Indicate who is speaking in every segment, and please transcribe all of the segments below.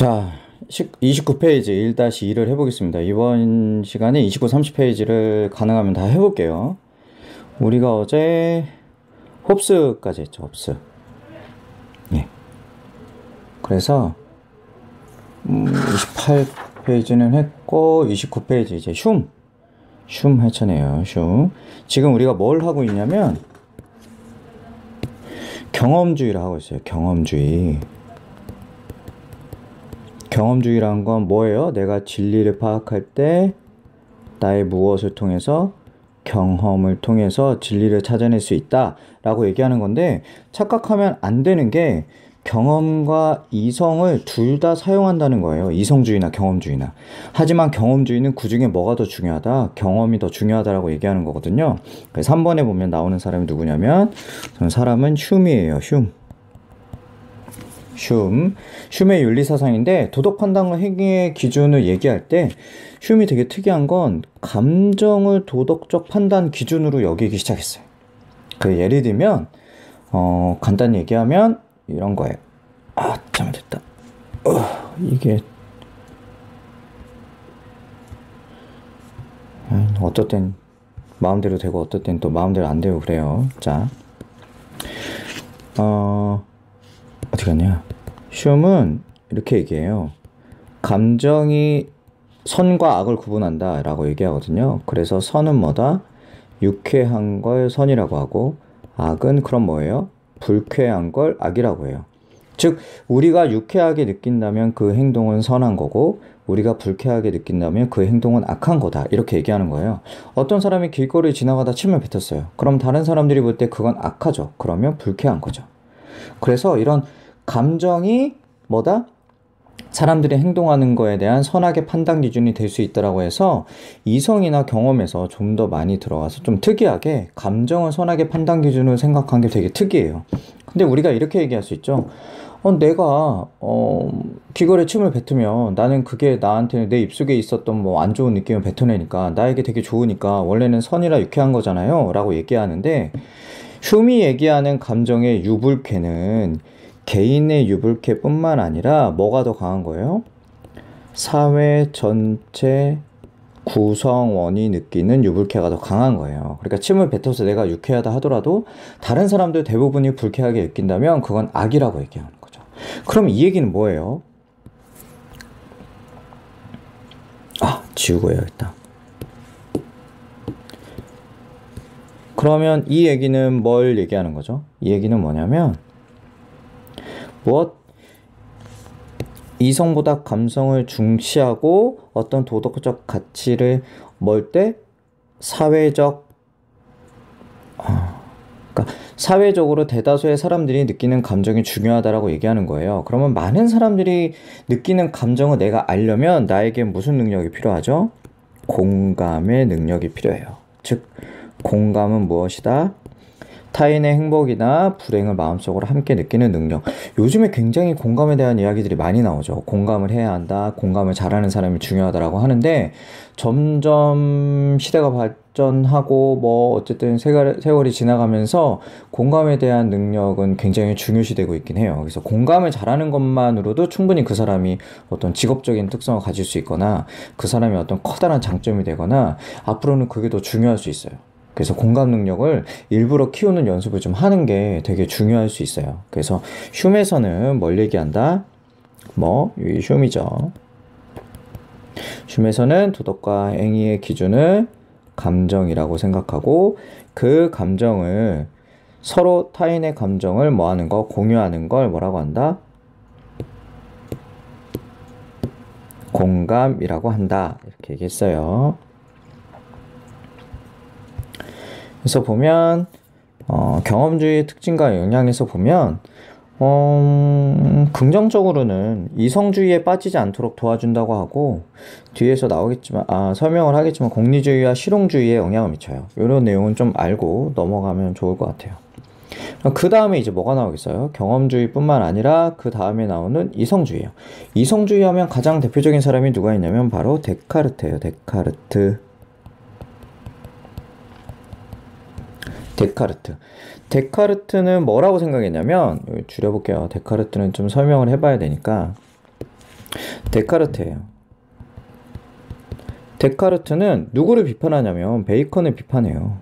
Speaker 1: 자, 29페이지 1-2를 해보겠습니다. 이번 시간에 29, 30페이지를 가능하면 다 해볼게요. 우리가 어제 홉스까지 했죠, 홉스. 예. 그래서 28페이지는 했고 29페이지 이제 흉 해차네요. 흉. 지금 우리가 뭘 하고 있냐면 경험주의를 하고 있어요. 경험주의란 건 뭐예요? 내가 진리를 파악할 때 나의 무엇을 통해서 경험을 통해서 진리를 찾아낼 수 있다 라고 얘기하는 건데, 착각하면 안 되는 게 경험과 이성을 둘 다 사용한다는 거예요. 이성주의나 경험주의나. 하지만 경험주의는 그 중에 뭐가 더 중요하다? 경험이 더 중요하다라고 얘기하는 거거든요. 그래서 3번에 보면 나오는 사람이 누구냐면, 사람은 흉이에요. 흉의 윤리사상인데, 도덕 판단과 행위의 기준을 얘기할 때 흉이 되게 특이한 건 감정을 도덕적 판단 기준으로 여기기 시작했어요. 그 예를 들면 간단히 얘기하면 이런 거예요. 잘못됐다. 이게 어떨 땐 마음대로 되고 어떨 땐 또 마음대로 안 되고 그래요. 자, 어디 갔냐? 흉은 이렇게 얘기해요. 감정이 선과 악을 구분한다 라고 얘기하거든요. 그래서 선은 뭐다? 유쾌한 걸 선이라고 하고, 악은 그럼 뭐예요? 불쾌한 걸 악이라고 해요. 즉, 우리가 유쾌하게 느낀다면 그 행동은 선한 거고, 우리가 불쾌하게 느낀다면 그 행동은 악한 거다, 이렇게 얘기하는 거예요. 어떤 사람이 길거리 지나가다 침을 뱉었어요. 그럼 다른 사람들이 볼 때 그건 악하죠. 그러면 불쾌한 거죠. 그래서 이런 감정이 뭐다? 사람들이 행동하는 거에 대한 선악의 판단 기준이 될 수 있다라고 해서, 이성이나 경험에서 좀 더 많이 들어와서 좀 특이하게 감정을 선악의 판단 기준으로 생각한 게 되게 특이해요. 근데 우리가 이렇게 얘기할 수 있죠. 내가 귀걸이에 침을 뱉으면 나는 그게 나한테는 내 입속에 있었던 뭐 안 좋은 느낌을 뱉어내니까 나에게 되게 좋으니까 원래는 선이라 유쾌한 거잖아요 라고 얘기하는데, 흉이 얘기하는 감정의 유불쾌는 개인의 유불쾌뿐만 아니라 뭐가 더 강한 거예요? 사회 전체 구성원이 느끼는 유불쾌가 더 강한 거예요. 그러니까 침을 뱉어서 내가 유쾌하다 하더라도 다른 사람들 대부분이 불쾌하게 느낀다면 그건 악이라고 얘기하는 거죠. 그럼 이 얘기는 뭐예요? 지우고 해야겠다. 그러면 이 얘기는 뭘 얘기하는 거죠? 이 얘기는 뭐냐면, 이성보다 감성을 중시하고 어떤 도덕적 가치를 멀 때 사회적으로 대다수의 사람들이 느끼는 감정이 중요하다라고 얘기하는 거예요. 그러면 많은 사람들이 느끼는 감정을 내가 알려면 나에게 무슨 능력이 필요하죠? 공감의 능력이 필요해요. 즉, 공감은 무엇이다? 타인의 행복이나 불행을 마음속으로 함께 느끼는 능력. 요즘에 굉장히 공감에 대한 이야기들이 많이 나오죠. 공감을 해야 한다, 공감을 잘하는 사람이 중요하다라고 하는데, 점점 시대가 발전하고 뭐 어쨌든 세월이 지나가면서 공감에 대한 능력은 굉장히 중요시되고 있긴 해요. 그래서 공감을 잘하는 것만으로도 충분히 그 사람이 어떤 직업적인 특성을 가질 수 있거나 그 사람이 어떤 커다란 장점이 되거나 앞으로는 그게 더 중요할 수 있어요. 그래서 공감 능력을 일부러 키우는 연습을 좀 하는 게 되게 중요할 수 있어요. 그래서 흉에서는 뭘 얘기한다? 이 흉이죠. 흉에서는 도덕과 행위의 기준을 감정이라고 생각하고, 그 감정을 서로 타인의 감정을 하는 거, 공유하는 걸 뭐라고 한다? 공감이라고 한다. 이렇게 얘기했어요. 그래서 보면 경험주의 특징과 영향에서 보면 긍정적으로는 이성주의에 빠지지 않도록 도와준다고 하고, 뒤에서 나오겠지만 설명을 하겠지만功利주의와 실용주의에 영향을 미쳐요. 이런 내용은 좀 알고 넘어가면 좋을 것 같아요. 그 다음에 이제 뭐가 나오겠어요? 경험주의뿐만 아니라 그 다음에 나오는 이성주의예요. 이성주의 하면 가장 대표적인 사람이 누가 있냐면 바로 데카르트예요. 데카르트는 뭐라고 생각했냐면, 줄여볼게요. 데카르트는 좀 설명을 해봐야 되니까. 데카르트예요. 데카르트는 누구를 비판하냐면 베이컨을 비판해요.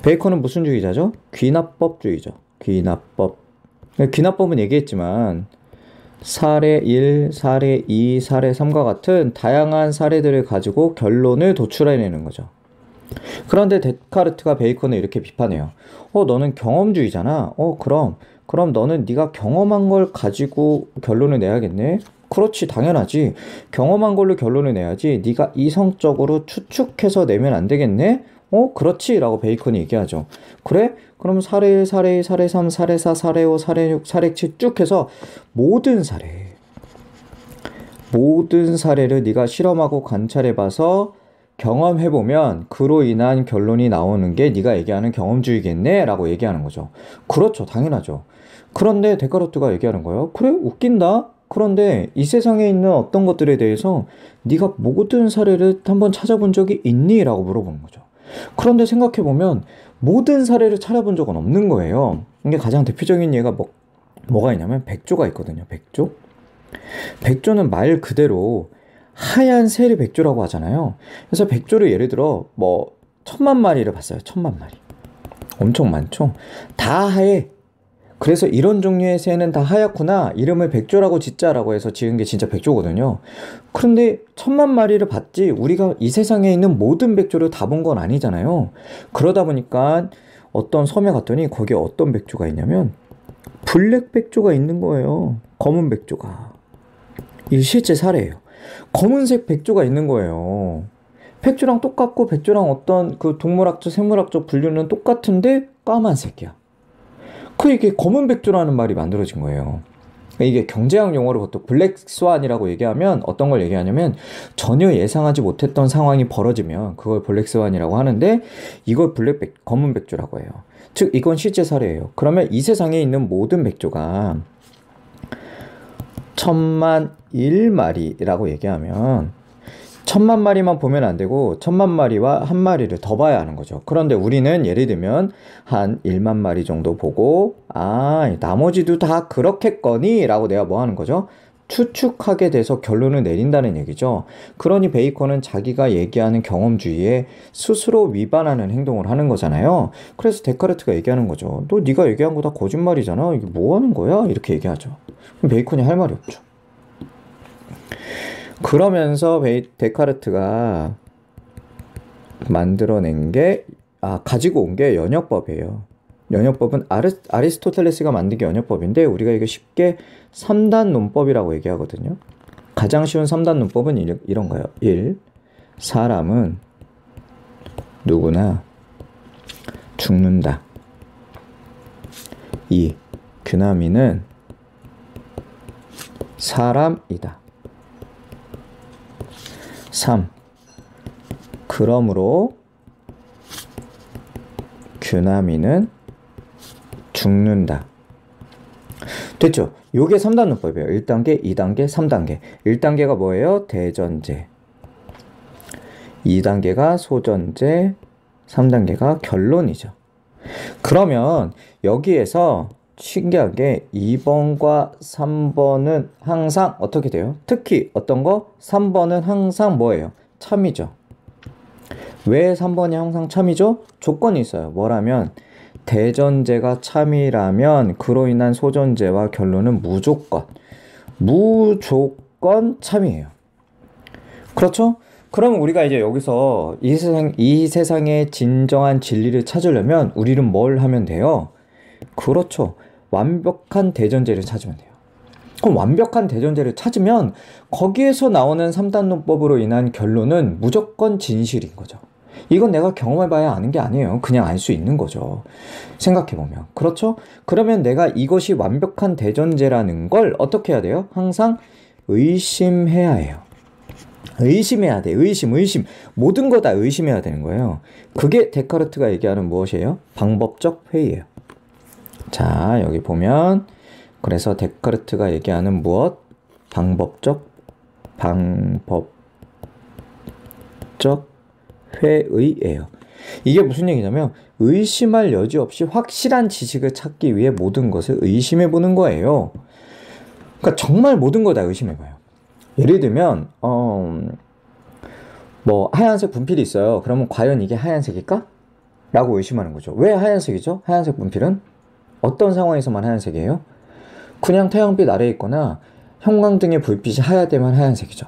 Speaker 1: 베이컨은 무슨 주의자죠? 귀납법주의죠. 귀납법. 귀납법은 얘기했지만 사례 1, 사례 2, 사례 3과 같은 다양한 사례들을 가지고 결론을 도출해내는 거죠. 그런데 데카르트가 베이컨을 이렇게 비판해요. 너는 경험주의잖아. 그럼 너는 네가 경험한 걸 가지고 결론을 내야겠네. 그렇지, 당연하지. 경험한 걸로 결론을 내야지. 네가 이성적으로 추측해서 내면 안 되겠네. 그렇지 라고 베이컨이 얘기하죠. 그래? 그럼 사례 1, 사례 2, 사례 3, 사례 4, 사례 5, 사례 6, 사례 7 쭉 해서 모든 사례를 네가 실험하고 관찰해봐서 경험해보면 그로 인한 결론이 나오는 게 네가 얘기하는 경험주의겠네 라고 얘기하는 거죠. 그렇죠, 당연하죠. 그런데 데카르트가 얘기하는 거예요. 그래, 웃긴다. 그런데 이 세상에 있는 어떤 것들에 대해서 네가 모든 사례를 한번 찾아본 적이 있니? 라고 물어보는 거죠. 그런데 생각해보면 모든 사례를 찾아본 적은 없는 거예요. 이게 가장 대표적인 예가 뭐가 있냐면 백조가 있거든요. 백조는 말 그대로 하얀 새를 백조라고 하잖아요. 그래서 백조를 예를 들어 1000만 마리를 봤어요. 1000만 마리. 엄청 많죠? 다 하얘. 그래서 이런 종류의 새는 다 하얗구나. 이름을 백조라고 짓자라고 해서 지은 게 진짜 백조거든요. 그런데 1000만 마리를 봤지 우리가 이 세상에 있는 모든 백조를 다 본 건 아니잖아요. 그러다 보니까 어떤 섬에 갔더니 거기에 어떤 백조가 있냐면 블랙 백조가 있는 거예요. 검은 백조가. 이게 실제 사례예요. 검은색 백조가 있는 거예요. 백조랑 똑같고 백조랑 어떤 그 동물학적, 생물학적 분류는 똑같은데 까만색이야. 이게 검은 백조라는 말이 만들어진 거예요. 이게 경제학 용어로 보통 블랙스완이라고 얘기하면 어떤 걸 얘기하냐면 전혀 예상하지 못했던 상황이 벌어지면 그걸 블랙스완이라고 하는데 이걸 검은 백조라고 해요. 즉 이건 실제 사례예요. 그러면 이 세상에 있는 모든 백조가 10,001마리라고 얘기하면 1000만 마리만 보면 안 되고 1000만 마리와 한 마리를 더 봐야 하는 거죠. 그런데 우리는 예를 들면 한 1만 마리 정도 보고 나머지도 다 그렇겠거니 라고 내가 뭐 하는 거죠? 추측하게 돼서 결론을 내린다는 얘기죠. 그러니 베이컨은 자기가 얘기하는 경험주의에 스스로 위반하는 행동을 하는 거잖아요. 그래서 데카르트가 얘기하는 거죠. 너 네가 얘기한 거 다 거짓말이잖아. 이게 뭐 하는 거야? 이렇게 얘기하죠. 베이컨이 할 말이 없죠. 그러면서 데카르트가 만들어낸 게 가지고 온 게 연역법이에요. 연역법은 아리스토텔레스가 만든 게 연역법인데 우리가 이거 쉽게 3단 논법이라고 얘기하거든요. 가장 쉬운 3단 논법은 이런 거예요. 1. 사람은 누구나 죽는다. 2. 귀나미는 사람이다. 3. 그러므로 귀나미는 죽는다. 됐죠? 요게 3단 논법이에요. 1단계, 2단계, 3단계. 1단계가 뭐예요? 대전제. 2단계가 소전제. 3단계가 결론이죠. 그러면 여기에서 신기한 게 2번과 3번은 항상 어떻게 돼요? 특히 어떤 거? 3번은 항상 뭐예요? 참이죠. 왜 3번이 항상 참이죠? 조건이 있어요. 뭐라면 대전제가 참이라면 그로 인한 소전제와 결론은 무조건 참이에요. 그렇죠? 그럼 우리가 이제 여기서 이 세상의 진정한 진리를 찾으려면 우리는 뭘 하면 돼요? 그렇죠. 완벽한 대전제를 찾으면 돼요. 그럼 완벽한 대전제를 찾으면 거기에서 나오는 3단 논법으로 인한 결론은 무조건 진실인 거죠. 이건 내가 경험해봐야 아는 게 아니에요. 그냥 알 수 있는 거죠. 생각해보면. 그렇죠? 그러면 내가 이것이 완벽한 대전제라는 걸 어떻게 해야 돼요? 항상 의심해야 해요. 의심해야 돼. 의심. 모든 거 다 의심해야 되는 거예요. 그게 데카르트가 얘기하는 무엇이에요? 방법적 회의예요. 자, 여기 보면 그래서 데카르트가 얘기하는 무엇? 방법적 회의예요. 이게 무슨 얘기냐면 의심할 여지 없이 확실한 지식을 찾기 위해 모든 것을 의심해 보는 거예요. 그러니까 정말 모든 걸 다 의심해 봐요. 예를 들면 뭐 하얀색 분필이 있어요. 그러면 과연 이게 하얀색일까? 라고 의심하는 거죠. 왜 하얀색이죠? 하얀색 분필은 어떤 상황에서만 하얀색이에요? 그냥 태양빛 아래에 있거나 형광등의 불빛이 하얗되면 하얀색이죠.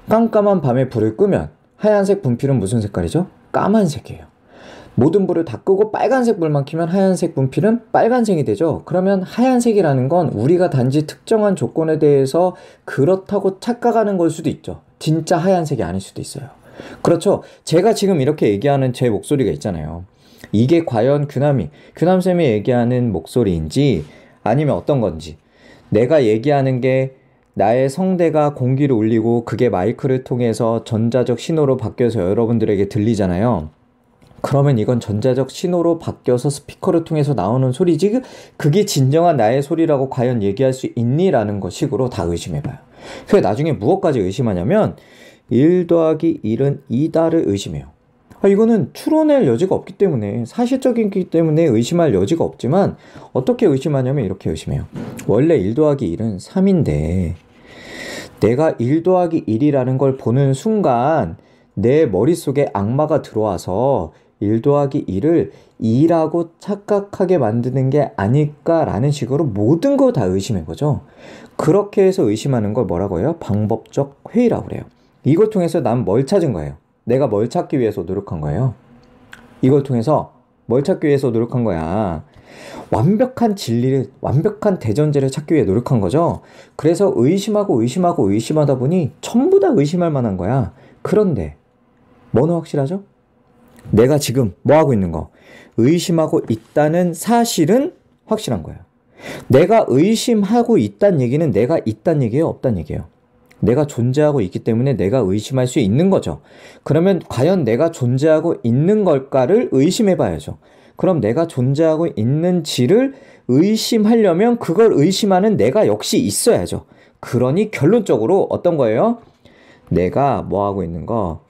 Speaker 1: 깜깜한 밤에 불을 끄면 하얀색 분필은 무슨 색깔이죠? 까만색이에요. 모든 불을 다 끄고 빨간색 불만 켜면 하얀색 분필은 빨간색이 되죠. 그러면 하얀색이라는 건 우리가 단지 특정한 조건에 대해서 그렇다고 착각하는 걸 수도 있죠. 진짜 하얀색이 아닐 수도 있어요. 그렇죠. 제가 지금 이렇게 얘기하는 제 목소리가 있잖아요. 이게 과연 규남쌤이 얘기하는 목소리인지 아니면 어떤 건지, 내가 얘기하는 게 나의 성대가 공기를 울리고 그게 마이크를 통해서 전자적 신호로 바뀌어서 여러분들에게 들리잖아요. 그러면 이건 전자적 신호로 바뀌어서 스피커를 통해서 나오는 소리지, 그게 진정한 나의 소리라고 과연 얘기할 수 있니? 라는 것 식으로 다 의심해봐요. 그래서 나중에 무엇까지 의심하냐면 1 더하기 1은 2다를 의심해요. 이거는 추론할 여지가 없기 때문에, 사실적이기 때문에 의심할 여지가 없지만 어떻게 의심하냐면 이렇게 의심해요. 원래 1 더하기 1은 3인데 내가 1 더하기 1이라는 걸 보는 순간 내 머릿속에 악마가 들어와서 1 더하기 1을 2라고 착각하게 만드는 게 아닐까라는 식으로 모든 걸 다 의심한 거죠. 그렇게 해서 의심하는 걸 뭐라고 해요? 방법적 회의라고 그래요. 이걸 통해서 난 뭘 찾은 거예요? 내가 뭘 찾기 위해서 노력한 거예요? 이걸 통해서 뭘 찾기 위해서 노력한 거야? 완벽한 진리를, 완벽한 대전제를 찾기 위해 노력한 거죠. 그래서 의심하고 의심하다 보니 전부 다 의심할 만한 거야. 그런데 뭐는 확실하죠? 내가 지금 뭐 하고 있는 거? 의심하고 있다는 사실은 확실한 거예요. 내가 의심하고 있다는 얘기는 내가 있다는 얘기예요, 없다는 얘기예요? 내가 존재하고 있기 때문에 내가 의심할 수 있는 거죠. 그러면 과연 내가 존재하고 있는 걸까를 의심해 봐야죠. 그럼 내가 존재하고 있는지를 의심하려면 그걸 의심하는 내가 역시 있어야죠. 그러니 결론적으로 어떤 거예요? 내가 뭐 하고 있는 거?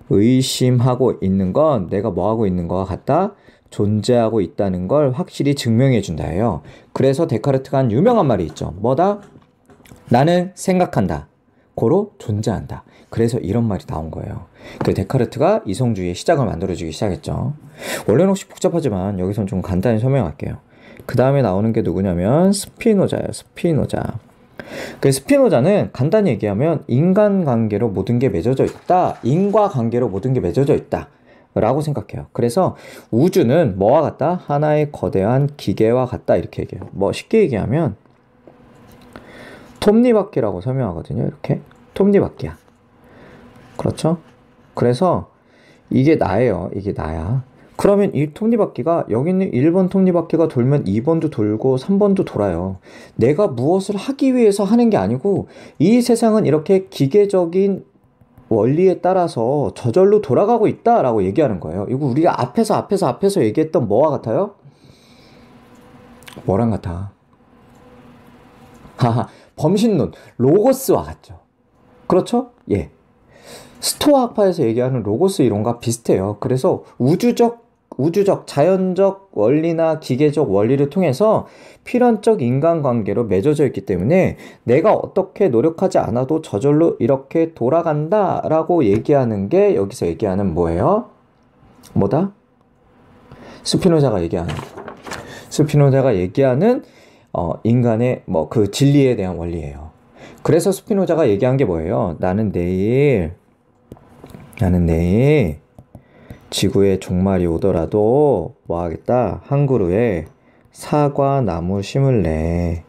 Speaker 1: 의심하고 있는 건 내가 뭐 하고 있는 거와 같다? 존재하고 있다는 걸 확실히 증명해 준다예요. 그래서 데카르트가 한 유명한 말이 있죠. 뭐다? 나는 생각한다. 고로 존재한다. 그래서 이런 말이 나온 거예요. 그 데카르트가 이성주의의 시작을 만들어주기 시작했죠. 원래는 혹시 복잡하지만 여기서는 좀 간단히 설명할게요. 그 다음에 나오는 게 누구냐면 스피노자예요. 스피노자. 그 스피노자는 간단히 얘기하면 인간관계로 모든 게 맺어져 있다. 인과관계로 모든 게 맺어져 있다. 라고 생각해요. 그래서 우주는 뭐와 같다? 하나의 거대한 기계와 같다. 이렇게 얘기해요. 뭐 쉽게 얘기하면 톱니바퀴라고 설명하거든요. 이렇게 톱니바퀴야. 그렇죠? 그래서 이게 나예요. 이게 나야. 그러면 이 톱니바퀴가, 여기 있는 1번 톱니바퀴가 돌면 2번도 돌고 3번도 돌아요. 내가 무엇을 하기 위해서 하는 게 아니고 이 세상은 이렇게 기계적인 원리에 따라서 저절로 돌아가고 있다라고 얘기하는 거예요. 이거 우리가 앞에서 얘기했던 뭐와 같아요? 뭐랑 같아? 하하, 범신론, 로고스와 같죠. 그렇죠? 예. 스토아 학파에서 얘기하는 로고스 이론과 비슷해요. 그래서 우주적, 자연적 원리나 기계적 원리를 통해서 필연적 인간관계로 맺어져 있기 때문에 내가 어떻게 노력하지 않아도 저절로 이렇게 돌아간다라고 얘기하는 게 여기서 얘기하는 뭐예요? 뭐다? 스피노자가 얘기하는 인간의 뭐 그 진리에 대한 원리예요. 그래서 스피노자가 얘기한 게 뭐예요? 나는 내일 지구에 종말이 오더라도 뭐 하겠다? 한 그루에 사과나무 심을래.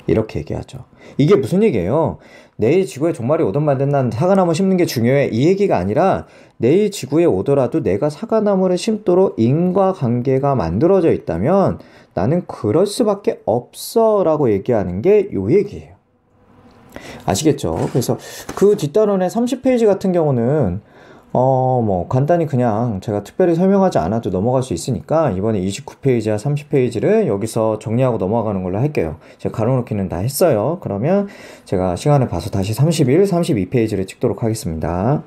Speaker 1: 이렇게 얘기하죠. 이게 무슨 얘기예요? 내일 지구에 종말이 오든 말든 난 사과나무 심는 게 중요해. 이 얘기가 아니라 내일 지구에 오더라도 내가 사과나무를 심도록 인과관계가 만들어져 있다면 나는 그럴 수밖에 없어 라고 얘기하는 게 요 얘기예요. 아시겠죠? 그래서 그 뒷단원의 30페이지 같은 경우는 뭐 간단히 그냥 제가 특별히 설명하지 않아도 넘어갈 수 있으니까 이번에 29페이지와 30페이지를 여기서 정리하고 넘어가는 걸로 할게요. 제가 가로놓기는 다 했어요. 그러면 제가 시간을 봐서 다시 31, 32페이지를 찍도록 하겠습니다.